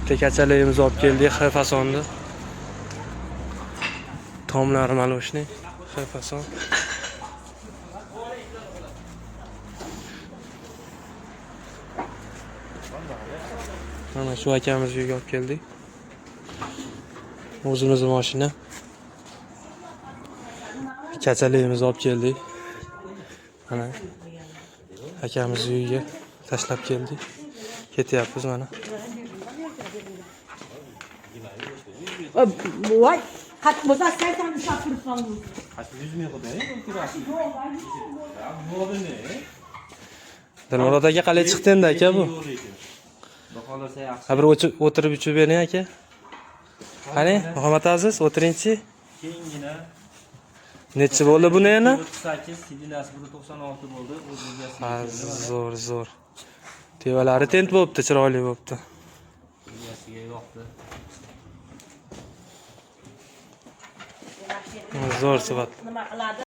Tekachaligimizni olib keldik, X fasonda. Tomlari maloshni, X fason. Mana shu akamiz uyga olib keldik. O'zimizning mashina. Kachaligimizni olib keldik. Mana akamiz uyiga tashlab keldik. Ketyapmiz mana. Voy, qat bo'lsa saytan shaqirsan. Qattiq yuzmay qo'yday, kirasi. Dilmurod aka qalay chiqdi endi aka bu? Xohlasa yaxshi. Ha bir o'tirib ichib bering aka. Qani, Muhammad Aziz, o'tiringchi. Keyingina Necha bo'ldi buni yana? 8, sidinasi 96 bo'ldi. O'zingizga Ha, zo'r. Tevalari tent bo'libdi, chiroyli bo'libdi. Egasiga yoqdi. Zo'r sivat. Nima qiladi?